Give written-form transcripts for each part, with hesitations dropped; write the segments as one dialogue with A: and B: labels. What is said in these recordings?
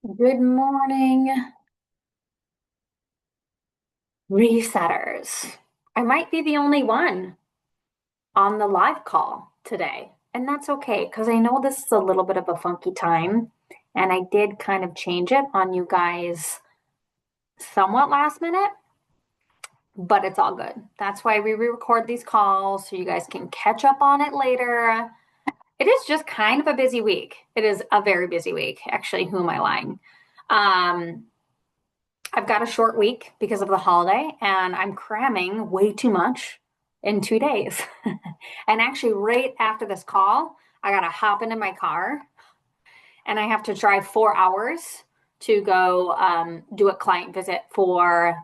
A: Good morning, resetters. I might be the only one on the live call today, and that's okay because I know this is a little bit of a funky time, and I did kind of change it on you guys somewhat last minute, but it's all good. That's why we re-record these calls so you guys can catch up on it later. It is just kind of a busy week. It is a very busy week. Actually, who am I lying? Um, I've got a short week because of the holiday, and I'm cramming way too much in 2 days. And actually, right after this call, I got to hop into my car and I have to drive 4 hours to go do a client visit for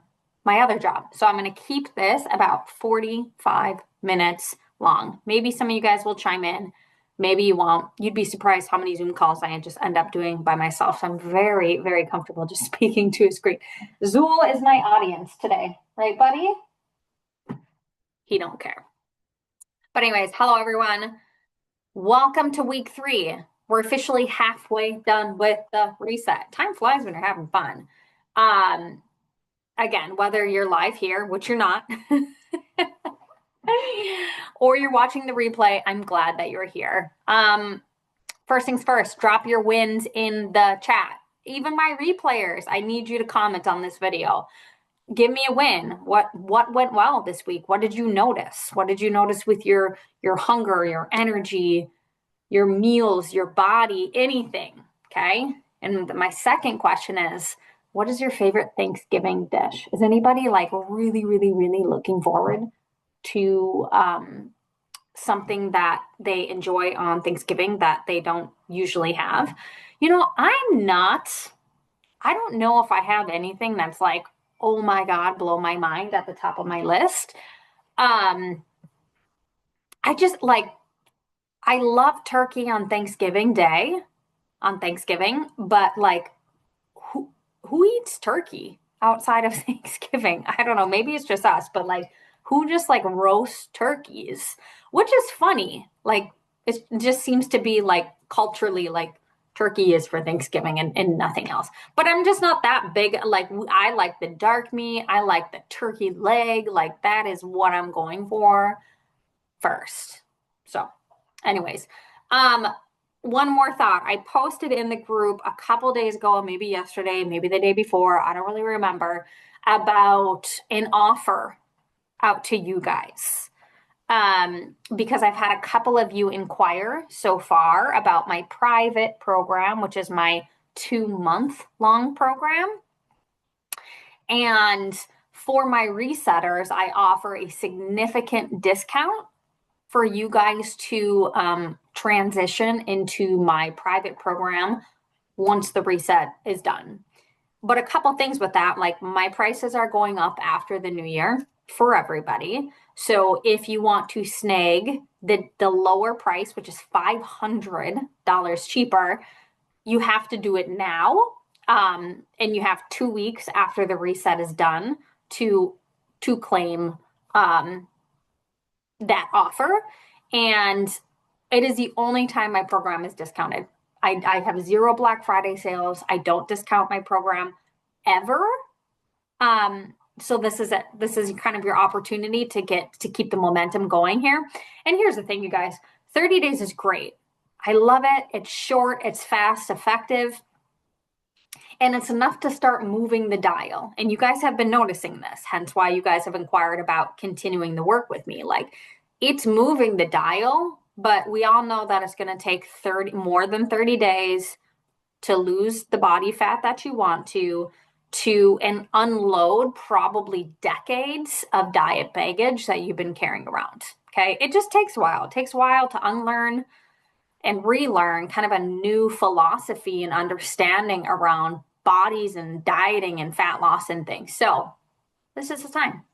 A: my other job. So I'm going to keep this about 45 minutes long. Maybe some of you guys will chime in. Maybe you won't. You'd be surprised how many Zoom calls I just end up doing by myself. So I'm very, very comfortable just speaking to a screen. Zool is my audience today, right, buddy? He don't care. But anyways, hello everyone. Welcome to week 3. We're officially halfway done with the reset. Time flies when you're having fun. Um, Again, whether you're live here, which you're not, or you're watching the replay, I'm glad that you're here. First things first, drop your wins in the chat. Even my replayers, I need you to comment on this video. Give me a win. What went well this week? What did you notice? What did you notice with your hunger, your energy, your meals, your body, anything? Okay. And my second question is, what is your favorite Thanksgiving dish? Is anybody like really, really, really looking forward to something that they enjoy on Thanksgiving that they don't usually have? I'm not, I don't know if I have anything that's like, oh my God, blow my mind at the top of my list. Um, I just like, I love turkey on Thanksgiving Day, on Thanksgiving, but like, who eats turkey outside of Thanksgiving? I don't know. Maybe it's just us, but like, who just like roast turkeys? Which is funny. Like, it just seems to be like culturally like turkey is for Thanksgiving and nothing else. But I'm just not that big. Like, I like the dark meat. I like the turkey leg. Like, that is what I'm going for first. So, anyways, um, one more thought. I posted in the group a couple days ago, maybe yesterday, maybe the day before, I don't really remember, about an offer out to you guys. Because I've had a couple of you inquire so far about my private program, which is my 2-month long program. And for my resetters, I offer a significant discount for you guys to transition into my private program once the reset is done. But a couple things with that, like my prices are going up after the new year for everybody. So if you want to snag the lower price, which is $500 cheaper, you have to do it now. And you have 2 weeks after the reset is done to claim that offer. And it is the only time my program is discounted. I have zero Black Friday sales. I don't discount my program ever. So this is it. This is kind of your opportunity to keep the momentum going here. And here's the thing, you guys, 30 days is great. I love it. It's short, it's fast, effective, and it's enough to start moving the dial. And you guys have been noticing this, hence why you guys have inquired about continuing the work with me. Like, it's moving the dial, but we all know that it's going to take more than 30 days to lose the body fat that you want and unload probably decades of diet baggage that you've been carrying around. Okay. It just takes a while. It takes a while to unlearn and relearn kind of a new philosophy and understanding around bodies and dieting and fat loss and things. So this is the time.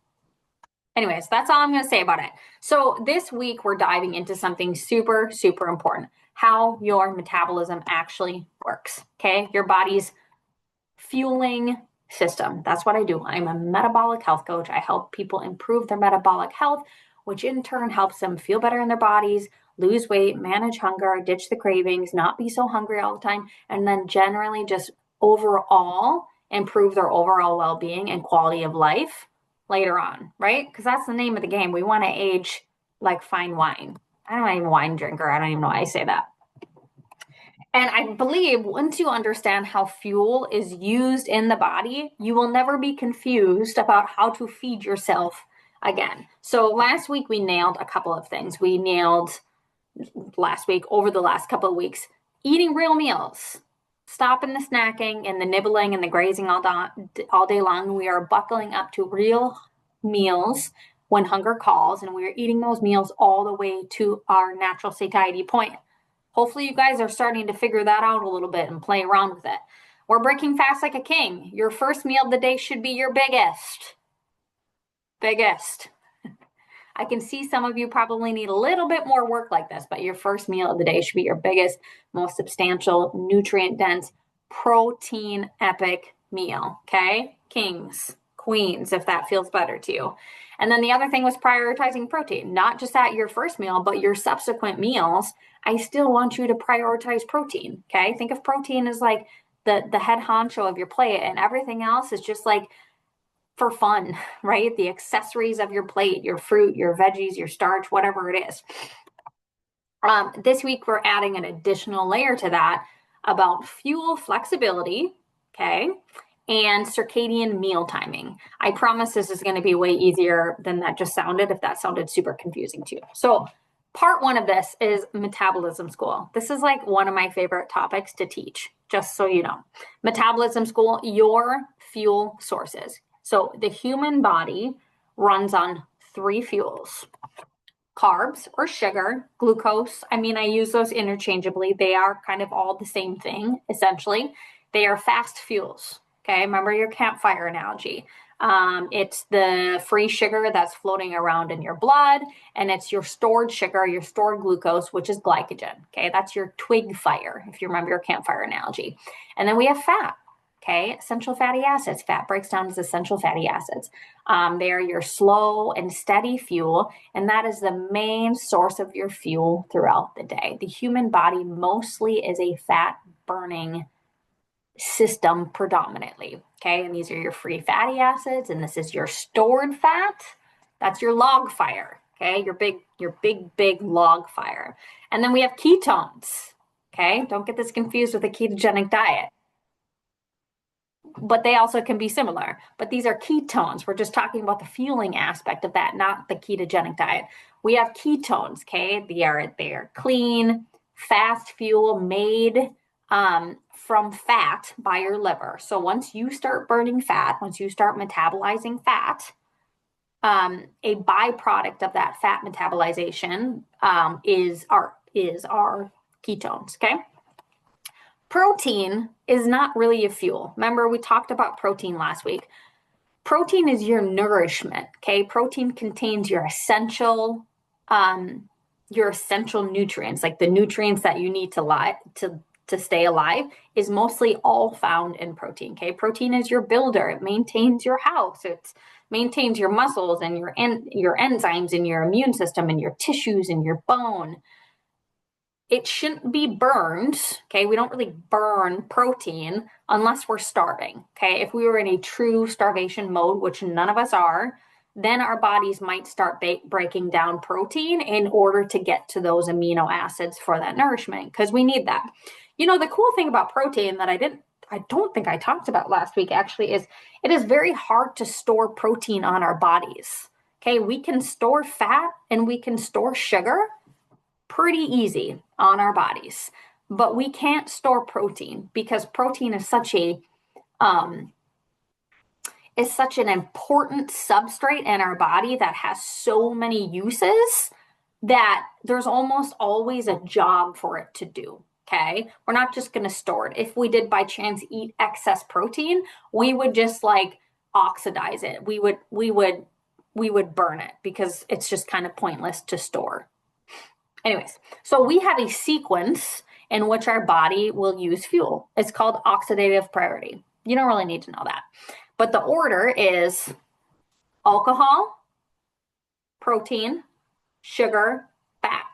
A: Anyways, that's all I'm going to say about it. So this week we're diving into something super, super important: how your metabolism actually works. Okay. Your body's fueling system. That's what I do. I'm a metabolic health coach. I help people improve their metabolic health, which in turn helps them feel better in their bodies, lose weight, manage hunger, ditch the cravings, not be so hungry all the time, and then generally just overall improve their overall well-being and quality of life later on, right? Because that's the name of the game. We want to age like fine wine. I'm not even a wine drinker. I don't even know why I say that. And I believe once you understand how fuel is used in the body, you will never be confused about how to feed yourself again. So last week we nailed a couple of things. We nailed last week, over the last couple of weeks, eating real meals. Stopping the snacking and the nibbling and the grazing all day long. We are buckling up to real meals when hunger calls, and we are eating those meals all the way to our natural satiety point. Hopefully you guys are starting to figure that out a little bit and play around with it. We're breaking fast like a king. Your first meal of the day should be your biggest. Biggest. I can see some of you probably need a little bit more work like this, but your first meal of the day should be your biggest, most substantial, nutrient-dense, protein epic meal, okay? Kings, queens, if that feels better to you. And then the other thing was prioritizing protein, not just at your first meal, but your subsequent meals. I still want you to prioritize protein, okay? Think of protein as like the head honcho of your plate, and everything else is just like for fun, right? The accessories of your plate, your fruit, your veggies, your starch, whatever it is. This week, we're adding an additional layer to that about fuel flexibility, okay, and circadian meal timing. I promise this is going to be way easier than that just sounded, if that sounded super confusing to you. So part one of this is Metabolism School. This is like one of my favorite topics to teach, just so you know. Metabolism School, your fuel sources. So the human body runs on 3 fuels: carbs or sugar, glucose. I mean, I use those interchangeably. They are kind of all the same thing, essentially. They are fast fuels. Okay, remember your campfire analogy. It's the free sugar that's floating around in your blood, and it's your stored sugar, your stored glucose, which is glycogen. Okay, that's your twig fire, if you remember your campfire analogy. And then we have fat. Okay, essential fatty acids. Fat breaks down as essential fatty acids. They are your slow and steady fuel, and that is the main source of your fuel throughout the day. The human body mostly is a fat burning system predominantly. Okay, and these are your free fatty acids, and this is your stored fat. That's your log fire. Okay, your big log fire. And then we have ketones. Okay, don't get this confused with a ketogenic diet, but they also can be similar. But these are ketones. We're just talking about the fueling aspect of that, not the ketogenic diet. We have ketones, okay? They are clean, fast fuel made from fat by your liver. So once you start burning fat, once you start metabolizing fat, a byproduct of that fat metabolization is our ketones, okay? Protein is not really a fuel. Remember, we talked about protein last week. Protein is your nourishment, okay? Protein contains your essential nutrients, like the nutrients that you need to stay alive, is mostly all found in protein, okay? Protein is your builder. It maintains your house. It maintains your muscles and your enzymes and your immune system and your tissues and your bone. It shouldn't be burned, okay? We don't really burn protein unless we're starving, okay? If we were in a true starvation mode, which none of us are, then our bodies might start breaking down protein in order to get to those amino acids for that nourishment, because we need that. You know, the cool thing about protein that I don't think I talked about last week actually is it is very hard to store protein on our bodies, okay? We can store fat and we can store sugar pretty easy on our bodies, but we can't store protein because protein is such an important substrate in our body that has so many uses that there's almost always a job for it to do. Okay, we're not just going to store it. If we did by chance eat excess protein, we would just like oxidize it. We would burn it because it's just kind of pointless to store. Anyways, so we have a sequence in which our body will use fuel. It's called oxidative priority. You don't really need to know that. But the order is alcohol, protein, sugar, fat.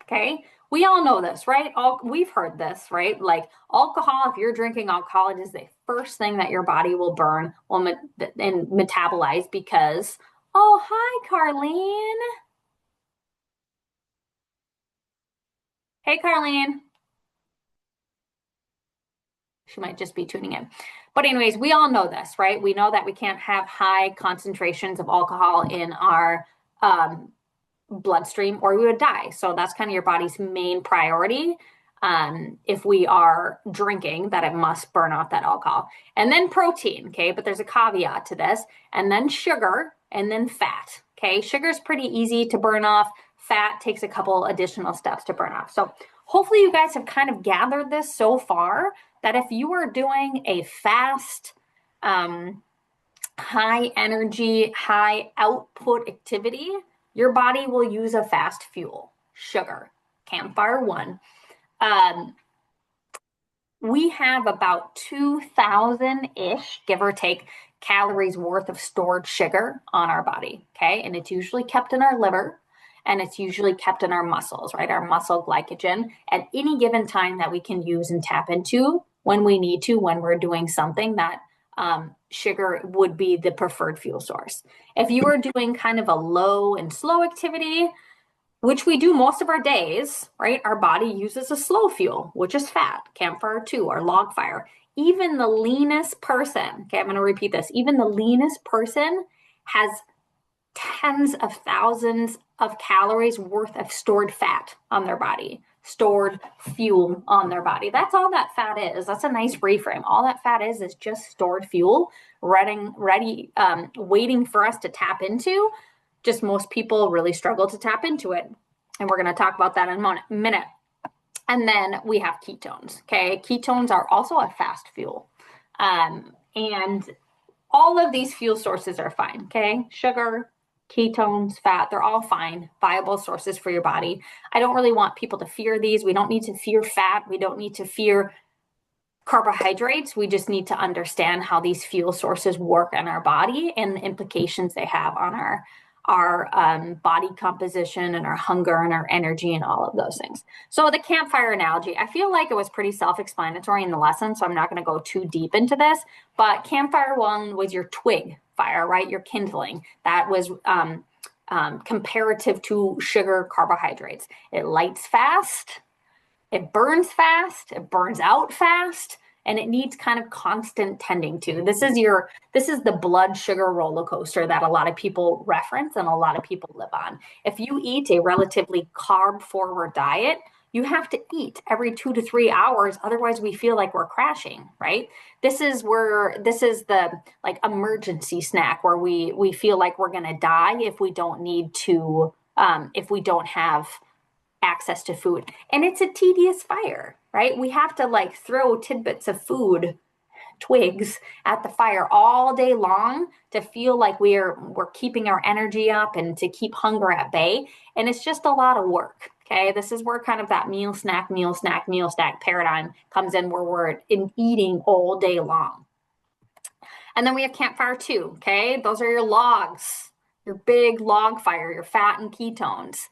A: Okay? We all know this, right? We've heard this, right? Like alcohol, if you're drinking alcohol, it is the first thing that your body will burn and metabolize because, oh, hi, Carlene. Hey, Carlene. She might just be tuning in. But anyways, we all know this, right? We know that we can't have high concentrations of alcohol in our um, bloodstream or we would die. So that's kind of your body's main priority. If we are drinking, that it must burn off that alcohol. And then protein, okay? But there's a caveat to this. And then sugar and then fat, okay? Sugar is pretty easy to burn off. Fat takes a couple additional steps to burn off. So hopefully you guys have kind of gathered this so far that if you are doing a fast, high energy, high output activity, your body will use a fast fuel, sugar. Campfire one. We have about 2,000-ish, give or take, calories worth of stored sugar on our body, okay? And it's usually kept in our liver and it's usually kept in our muscles, right? Our muscle glycogen at any given time that we can use and tap into when we need to, when we're doing something that sugar would be the preferred fuel source. If you are doing kind of a low and slow activity, which we do most of our days, right? Our body uses a slow fuel, which is fat, campfire two, or log fire. Even the leanest person, okay, I'm going to repeat this, even the leanest person has tens of thousands of calories worth of stored fat on their body, stored fuel on their body. That's all that fat is. That's a nice reframe. All that fat is just stored fuel, waiting for us to tap into. Just most people really struggle to tap into it. And we're going to talk about that in a minute. And then we have ketones. Okay. Ketones are also a fast fuel. And all of these fuel sources are fine. Okay. Sugar, ketones, fat, they're all fine, viable sources for your body. I don't really want people to fear these. We don't need to fear fat. We don't need to fear carbohydrates. We just need to understand how these fuel sources work in our body and the implications they have on our body composition and our hunger and our energy and all of those things. So the campfire analogy, I feel like it was pretty self-explanatory in the lesson, so I'm not going to go too deep into this, but campfire one was your twig fire, right? Your kindling. That was comparative to sugar carbohydrates. It lights fast, it burns out fast, and it needs kind of constant tending to. This is the blood sugar roller coaster that a lot of people reference and a lot of people live on. If you eat a relatively carb forward diet, you have to eat every 2 to 3 hours. Otherwise we feel like we're crashing, right? This is the like emergency snack where we feel like we're going to die if we don't need to, if we don't have access to food. And it's a tedious fire, right? We have to like throw tidbits of food, twigs at the fire all day long to feel like we're keeping our energy up and to keep hunger at bay. And it's just a lot of work. Okay. This is where kind of that meal snack paradigm comes in, where we're eating all day long. And then we have campfire two. Okay. Those are your logs, your big log fire, your fat and ketones.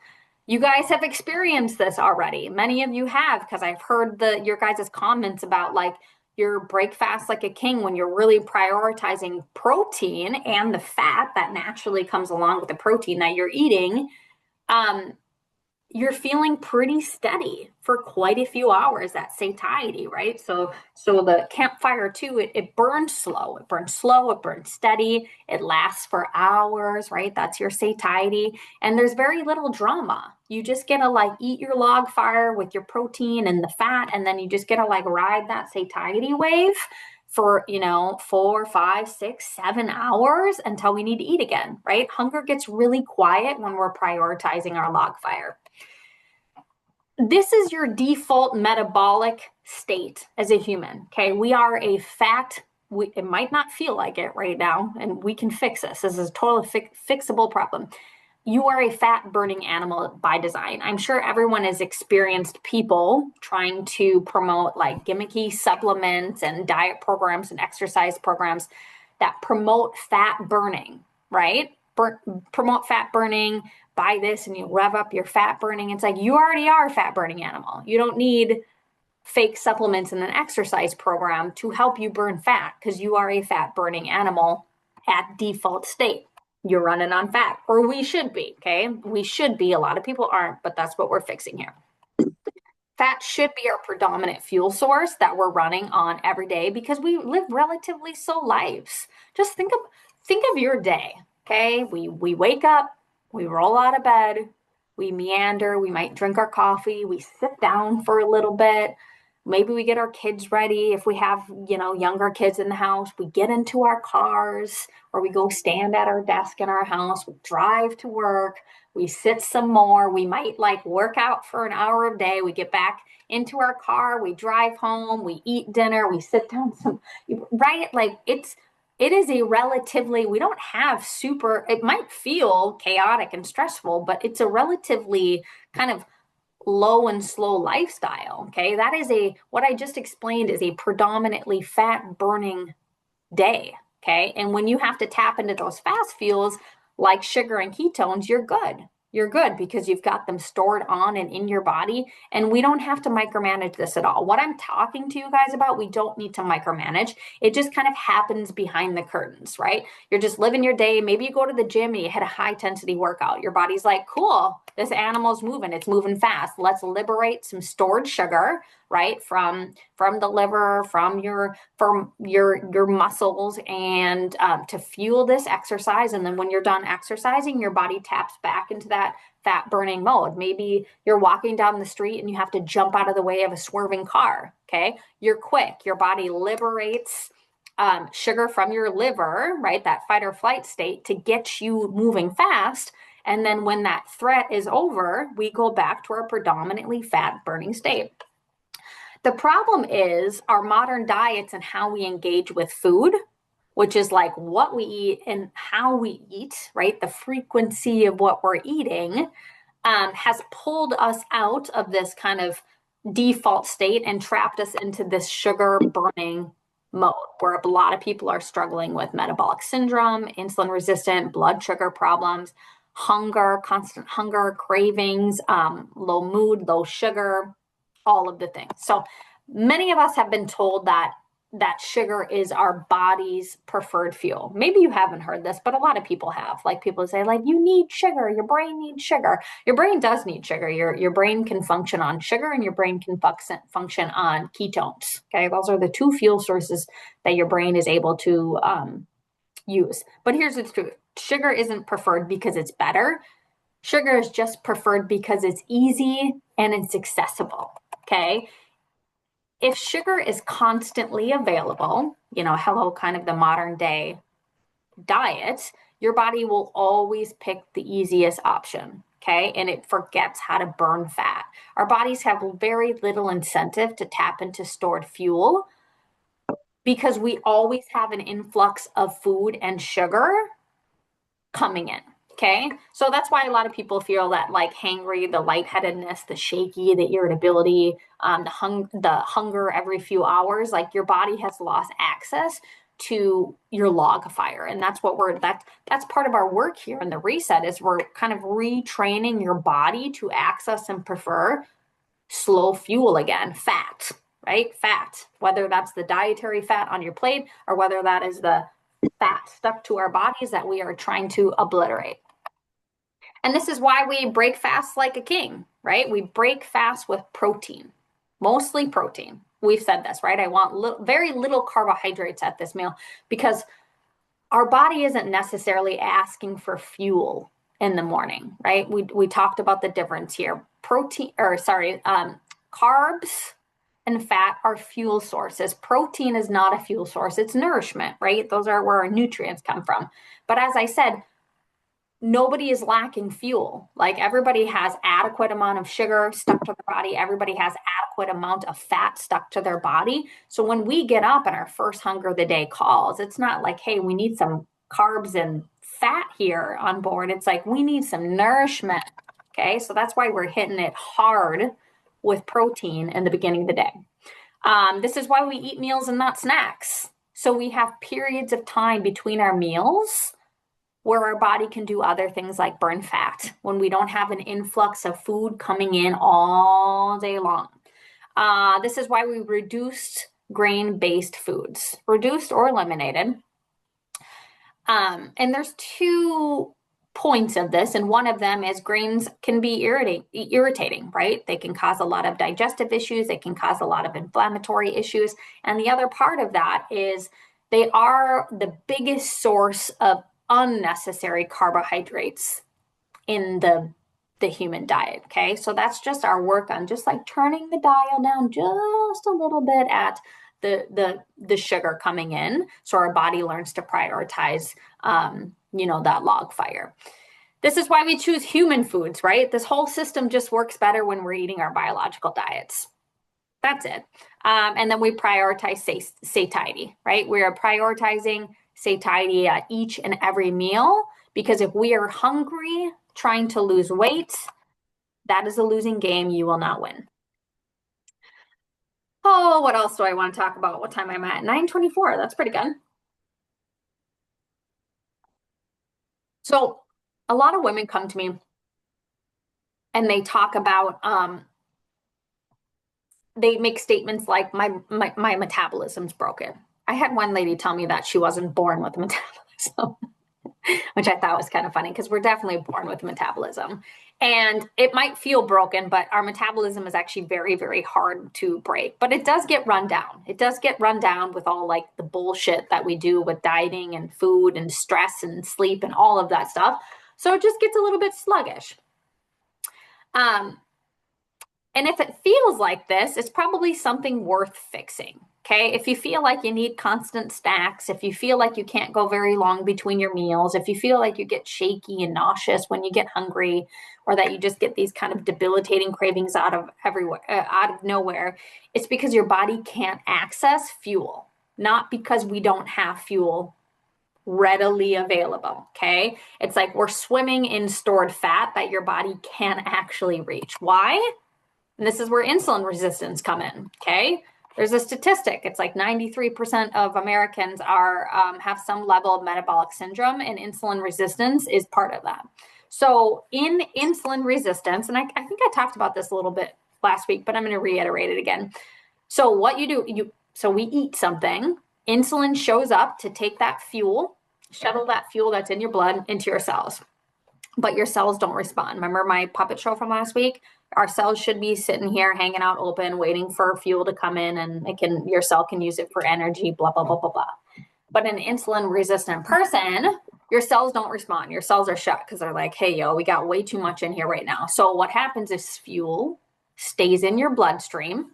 A: You guys have experienced this already. Many of you have, because I've heard your guys' comments about like your break fast like a king when you're really prioritizing protein and the fat that naturally comes along with the protein that you're eating. You're feeling pretty steady for quite a few hours, that satiety, right? So the campfire too, it burns slow, it burns steady, it lasts for hours, right? That's your satiety. And there's very little drama. You just get to like eat your log fire with your protein and the fat, and then you just get to like ride that satiety wave for 4, 5, 6, 7 hours until we need to eat again, right? Hunger gets really quiet when we're prioritizing our log fire. This is your default metabolic state as a human. Okay, we are a fat. It might not feel like it right now, and we can fix this. This is a totally fixable problem. You are a fat burning animal by design. I'm sure everyone has experienced people trying to promote like gimmicky supplements and diet programs and exercise programs that promote fat burning, right? promote fat burning, buy this and you rev up your fat burning. It's like, you already are a fat burning animal. You don't need fake supplements and an exercise program to help you burn fat, because you are a fat burning animal at default state. You're running on fat, or we should be, okay? We should be. A lot of people aren't, but that's what we're fixing here. Fat should be our predominant fuel source that we're running on every day, because we live relatively slow lives. Just think of your day, okay? We wake up, we roll out of bed, we meander, we might drink our coffee, we sit down for a little bit. Maybe we get our kids ready. If we have, younger kids in the house, we get into our cars, or we go stand at our desk in our house, we drive to work, we sit some more. We might work out for an hour a day. We get back into our car, we drive home, we eat dinner, we sit down some, right? It is a relatively, we don't have it might feel chaotic and stressful, but it's a relatively kind of low and slow lifestyle. Okay. That is what I just explained is a predominantly fat burning day. Okay. And when you have to tap into those fast fuels like sugar and ketones, you're good. You're good because you've got them stored on and in your body. And we don't have to micromanage this at all. What I'm talking to you guys about, we don't need to micromanage. It just kind of happens behind the curtains, right? You're just living your day. Maybe you go to the gym and you hit a high intensity workout. Your body's like, cool, this animal's moving. It's moving fast. Let's liberate some stored sugar, right? From the liver, from your muscles, and to fuel this exercise. And then when you're done exercising, your body taps back into that fat burning mode. Maybe you're walking down the street and you have to jump out of the way of a swerving car. Okay. You're quick. Your body liberates sugar from your liver, right? That fight or flight state to get you moving fast. And then when that threat is over, we go back to our predominantly fat burning state. The problem is our modern diets and how we engage with food, which is like what we eat and how we eat, right? The frequency of what we're eating has pulled us out of this kind of default state and trapped us into this sugar burning mode, where a lot of people are struggling with metabolic syndrome, insulin resistant, blood sugar problems, hunger, constant hunger, cravings, low mood, low sugar, all of the things. So many of us have been told that sugar is our body's preferred fuel. Maybe you haven't heard this, but a lot of people have. Like, people say, like, you need sugar, your brain needs sugar. Your brain does need sugar. Your brain can function on sugar, and your brain can function on ketones. Okay, those are the two fuel sources that your brain is able to use. But here's the truth. Sugar isn't preferred because it's better. Sugar is just preferred because it's easy and it's accessible. Okay. If sugar is constantly available, hello, kind of the modern day diet, your body will always pick the easiest option. Okay. And it forgets how to burn fat. Our bodies have very little incentive to tap into stored fuel because we always have an influx of food and sugar coming in. Okay. So that's why a lot of people feel that hangry, the lightheadedness, the shaky, the irritability, the hunger every few hours, your body has lost access to your log fire. And that's that's part of our work here in the reset, is we're kind of retraining your body to access and prefer slow fuel again, fat, right? Fat, whether that's the dietary fat on your plate or whether that is the fat stuck to our bodies that we are trying to obliterate. And this is why we break fast like a king, right? We break fast with protein, mostly protein. We've said this, right? I want very little carbohydrates at this meal because our body isn't necessarily asking for fuel in the morning, right? We talked about the difference here. Carbs and fat are fuel sources. Protein is not a fuel source. It's nourishment, right? Those are where our nutrients come from. But as I said, nobody is lacking fuel. Everybody has adequate amount of sugar stuck to their body. Everybody has adequate amount of fat stuck to their body. So when we get up and our first hunger of the day calls, it's not like, hey, we need some carbs and fat here on board. It's like, we need some nourishment. Okay. So that's why we're hitting it hard with protein in the beginning of the day. This is why we eat meals and not snacks. So we have periods of time between our meals where our body can do other things like burn fat when we don't have an influx of food coming in all day long. This is why we reduced grain-based foods, reduced or eliminated. And there's two points of this, and one of them is grains can be irritating, right? They can cause a lot of digestive issues, they can cause a lot of inflammatory issues. And the other part of that is they are the biggest source of unnecessary carbohydrates in the human diet. Okay, so that's just our work on just like turning the dial down just a little bit at the sugar coming in, so our body learns to prioritize that log fire. This is why we choose human foods, right? This whole system just works better when we're eating our biological diets. That's it. And then we prioritize satiety, right? We are prioritizing satiety at each and every meal, because if we are hungry trying to lose weight, that is a losing game. You will not win. Oh, what else do I want to talk about? What time am I at? 9:24. That's pretty good. So a lot of women come to me and they talk about, they make statements like my metabolism's broken. I had one lady tell me that she wasn't born with metabolism, which I thought was kind of funny because we're definitely born with metabolism. And it might feel broken, but our metabolism is actually very, very hard to break. But it does get run down. It does get run down with all like the bullshit that we do with dieting and food and stress and sleep and all of that stuff. So it just gets a little bit sluggish. And if it feels like this, it's probably something worth fixing. Okay. If you feel like you need constant snacks, if you feel like you can't go very long between your meals, if you feel like you get shaky and nauseous when you get hungry, or that you just get these kind of debilitating cravings out of nowhere, it's because your body can't access fuel, not because we don't have fuel readily available. Okay. It's like we're swimming in stored fat that your body can't actually reach. Why? And this is where insulin resistance come in. Okay. There's a statistic. It's like 93% of Americans have some level of metabolic syndrome, and insulin resistance is part of that. So in insulin resistance, and I think I talked about this a little bit last week, but I'm going to reiterate it again. So what you do, so we eat something, insulin shows up to take that fuel, shuttle that fuel that's in your blood into your cells. But your cells don't respond. Remember my puppet show from last week? Our cells should be sitting here, hanging out open, waiting for fuel to come in, and your cell can use it for energy, blah, blah, blah, blah, blah. But an insulin resistant person, your cells don't respond. Your cells are shut because they're like, hey, we got way too much in here right now. So what happens is fuel stays in your bloodstream.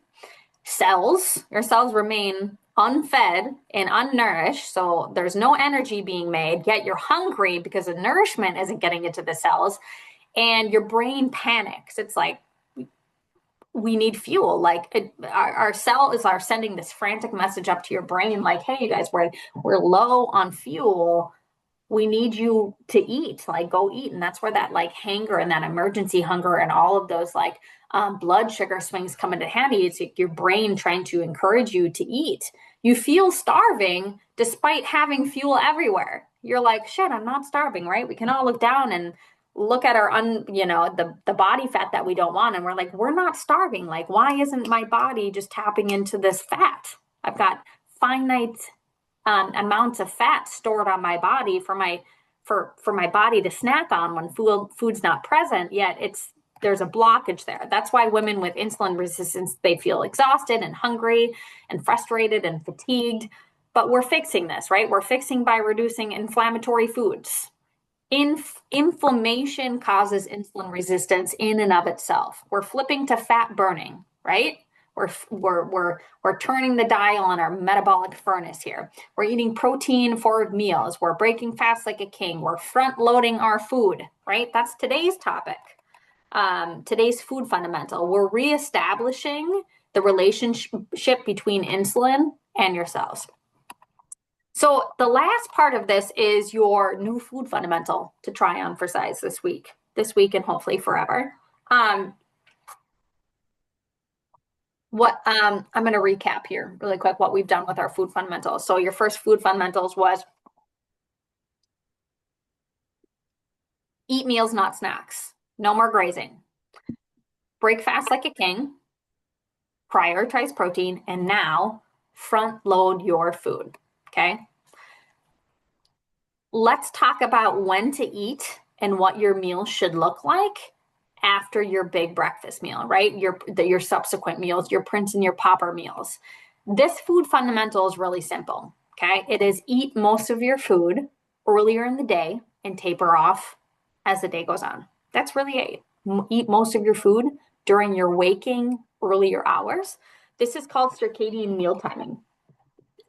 A: Your cells remain unfed and unnourished, so there's no energy being made, yet you're hungry because the nourishment isn't getting into the cells, and your brain panics. It's like, we need fuel. Like our cells are sending this frantic message up to your brain like, hey, you guys, we're low on fuel. We need you to eat, like go eat. And that's where that like hunger and that emergency hunger and all of those like blood sugar swings come into handy. It's like your brain trying to encourage you to eat. You feel starving despite having fuel everywhere. You're like, shit, I'm not starving, right? We can all look down and look at our the body fat that we don't want, and we're like, we're not starving. Like, why isn't my body just tapping into this fat? I've got finite amounts of fat stored on my body for my body to snack on when food's not present, yet there's a blockage there. That's why women with insulin resistance, they feel exhausted and hungry and frustrated and fatigued. But we're fixing this, right? We're fixing by reducing inflammatory foods. Inflammation causes insulin resistance in and of itself. We're flipping to fat burning, right? We're turning the dial on our metabolic furnace here. We're eating protein forward meals. We're breaking fast like a king. We're front loading our food, right? That's today's topic. Today's food fundamental. We're reestablishing the relationship between insulin and your cells. So the last part of this is your new food fundamental to try on for size this week and hopefully forever. I'm going to recap here really quick what we've done with our food fundamentals. So your first food fundamentals was Eat meals, not snacks. No more grazing. Break fast like a king. Prioritize protein. And now front load your food. Okay. Let's talk about when to eat and what your meal should look like after your big breakfast meal, right? Your subsequent meals, your Prince and your Pauper meals. This food fundamental is really simple. Okay. It is eat most of your food earlier in the day and taper off as the day goes on. That's really it. Eat most of your food during your waking earlier hours. This is called circadian meal timing.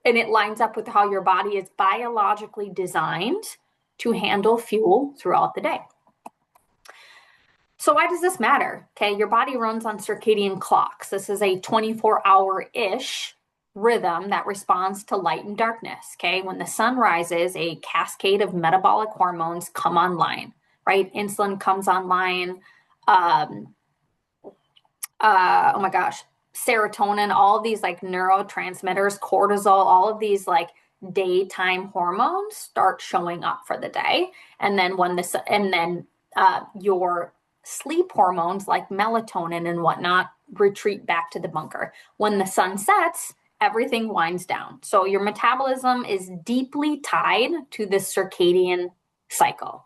A: And it lines up with how your body is biologically designed to handle fuel throughout the day. So why does this matter? Okay, your body runs on circadian clocks. This is a 24-hour-ish rhythm that responds to light and darkness. Okay, when the sun rises, a cascade of metabolic hormones come online, right? Insulin comes online. Oh my gosh, serotonin, all of these like neurotransmitters, cortisol, all of these like daytime hormones start showing up for the day. And then your sleep hormones like melatonin and whatnot retreat back to the bunker. When the sun sets, everything winds down. So your metabolism is deeply tied to the circadian cycle.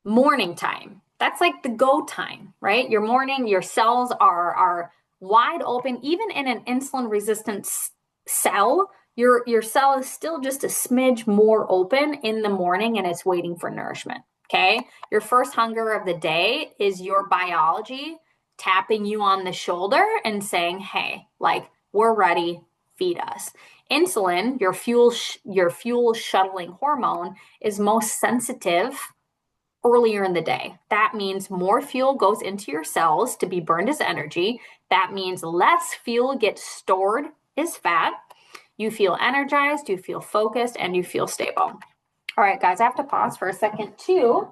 A: Morning time, that's like the go time, right? Your morning, your cells are wide open. Even in an insulin resistant cell, your cell is still just a smidge more open in the morning, and it's waiting for nourishment. Okay, your first hunger of the day is your biology tapping you on the shoulder and saying, hey, like, we're ready, feed us. Insulin, your fuel shuttling hormone, is most sensitive earlier in the day. That means more fuel goes into your cells to be burned as energy. That means less fuel gets stored as fat. You feel energized, you feel focused, and you feel stable. All right, guys, I have to pause for a second to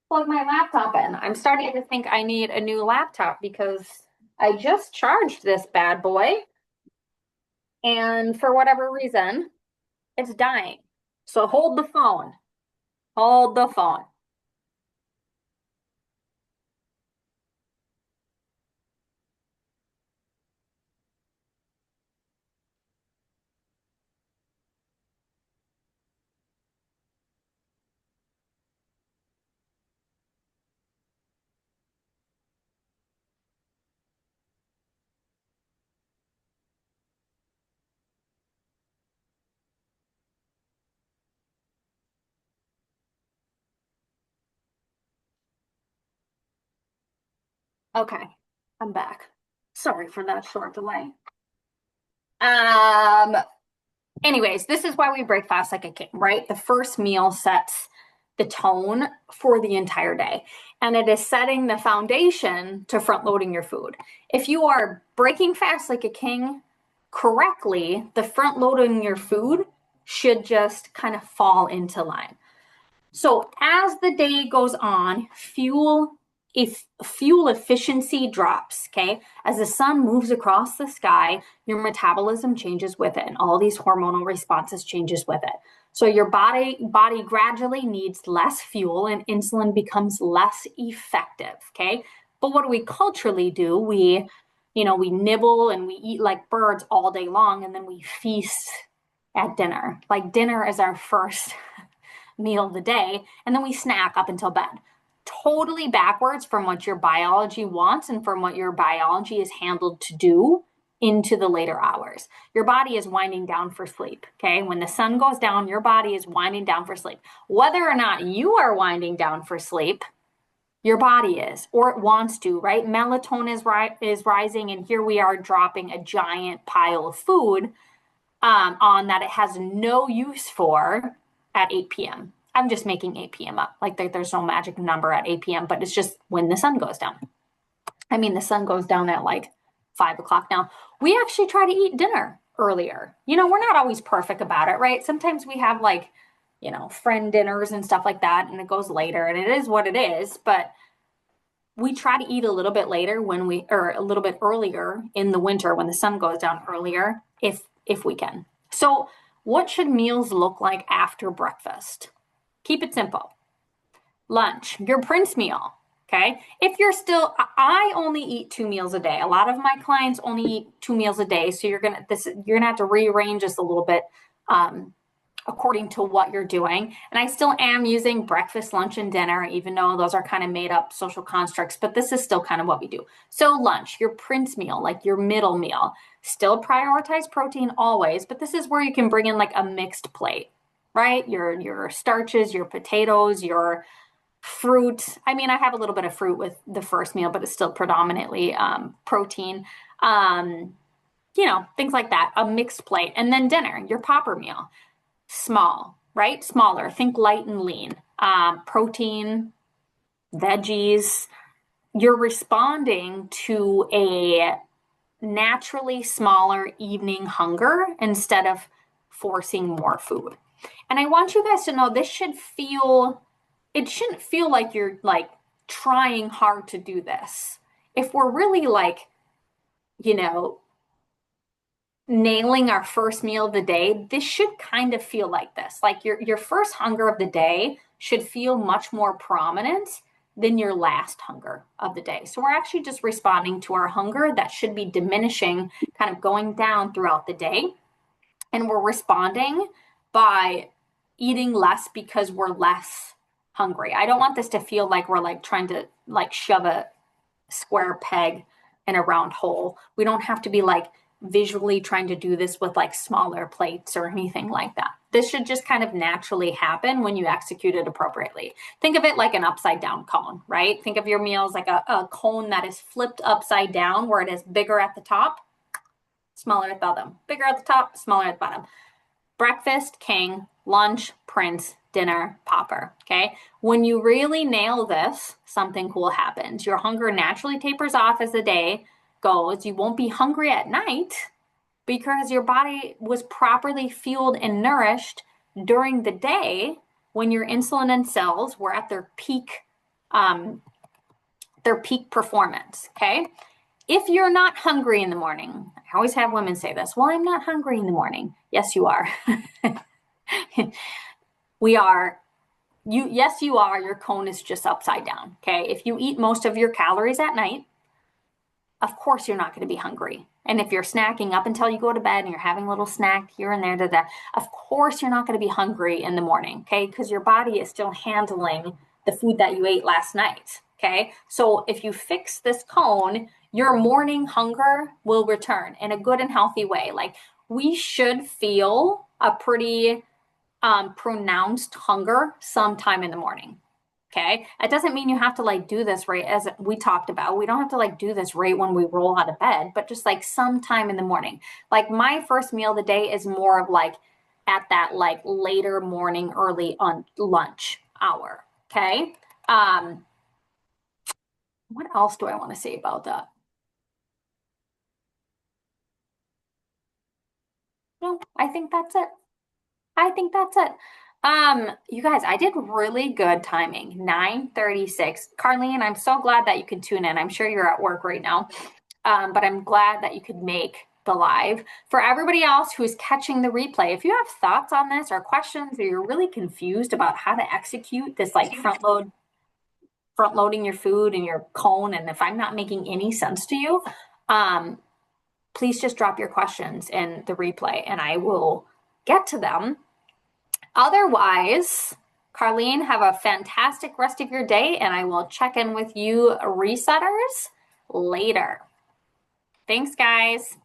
A: plug my laptop in. I'm starting to think I need a new laptop because I just charged this bad boy, and for whatever reason, it's dying. So hold the phone. Hold the phone. Okay, I'm back. Sorry for that short delay. Um, Anyways, this is why we break fast like a king, right? The first meal sets the tone for the entire day, and it is setting the foundation to front loading your food. If you are breaking fast like a king correctly, the front loading your food should just kind of fall into line. So as the day goes on, if fuel efficiency drops, okay? As the sun moves across the sky, your metabolism changes with it, and all these hormonal responses changes with it. So your body gradually needs less fuel, and insulin becomes less effective, okay? But what do we culturally do? We nibble and we eat like birds all day long, and then we feast at dinner. Like dinner is our first meal of the day, and then we snack up until bed. Totally backwards from what your biology wants and from what your biology is handled to do into the later hours. Your body is winding down for sleep, okay? When the sun goes down, your body is winding down for sleep. Whether or not you are winding down for sleep, your body is, or it wants to, right? Melatonin is rising, and here we are dropping a giant pile of food on that it has no use for at 8 p.m. I'm just making 8 p.m. up. Like there's no magic number at 8 p.m., but it's just when the sun goes down. I mean, the sun goes down at like 5 o'clock now. We actually try to eat dinner earlier. We're not always perfect about it, right? Sometimes we have like, friend dinners and stuff like that, and it goes later, and it is what it is. But we try to eat a little bit later or a little bit earlier in the winter when the sun goes down earlier, if we can. So what should meals look like after breakfast? Keep it simple. Lunch, your Prince meal. Okay. If you're still, I only eat 2 meals a day. A lot of my clients only eat 2 meals a day. So you're gonna have to rearrange this a little bit according to what you're doing. And I still am using breakfast, lunch, and dinner, even though those are kind of made up social constructs, but this is still kind of what we do. So lunch, your Prince meal, like your middle meal, still prioritize protein always, but this is where you can bring in like a mixed plate, right? Your starches, your potatoes, your fruit. I mean, I have a little bit of fruit with the first meal, but it's still predominantly protein. Things like that, a mixed plate. And then dinner, your popper meal, small, right? Smaller, think light and lean. Protein, veggies. You're responding to a naturally smaller evening hunger instead of forcing more food. And I want you guys to know it shouldn't feel like you're like trying hard to do this. If we're really like, nailing our first meal of the day, this should kind of feel like this. Like your first hunger of the day should feel much more prominent than your last hunger of the day. So we're actually just responding to our hunger that should be diminishing, kind of going down throughout the day. And we're responding by eating less because we're less hungry. I don't want this to feel like we're like trying to like shove a square peg in a round hole. We don't have to be like visually trying to do this with like smaller plates or anything like that. This should just kind of naturally happen when you execute it appropriately. Think of it like an upside down cone, right? Think of your meals like a cone that is flipped upside down where it is bigger at the top, smaller at the bottom, bigger at the top, smaller at the bottom. Breakfast, king, lunch, prince, dinner, popper, okay? When you really nail this, something cool happens. Your hunger naturally tapers off as the day goes. You won't be hungry at night because your body was properly fueled and nourished during the day when your insulin and cells were at their peak performance, okay? If you're not hungry in the morning, I always have women say this, well, I'm not hungry in the morning. Yes, you are. We are. Yes, you are. Your cone is just upside down, okay? If you eat most of your calories at night, of course you're not going to be hungry. And if you're snacking up until you go to bed and you're having a little snack here and there, of course you're not going to be hungry in the morning, okay? Because your body is still handling the food that you ate last night, okay? So if you fix this cone, your morning hunger will return in a good and healthy way. Like we should feel a pretty pronounced hunger sometime in the morning. Okay. It doesn't mean you have to like do this right as we talked about. We don't have to like do this right when we roll out of bed, but just like sometime in the morning. Like my first meal of the day is more of like at that like later morning, early on lunch hour. Okay. What else do I want to say about that? No, I think that's it. I think that's it. You guys, I did really good timing. 9:36. Carlene, I'm so glad that you could tune in. I'm sure you're at work right now. But I'm glad that you could make the live. For everybody else who's catching the replay, if you have thoughts on this or questions, or you're really confused about how to execute this like front loading your food and your cone, and if I'm not making any sense to you, please just drop your questions in the replay and I will get to them. Otherwise, Carlene, have a fantastic rest of your day, and I will check in with you resetters later. Thanks, guys.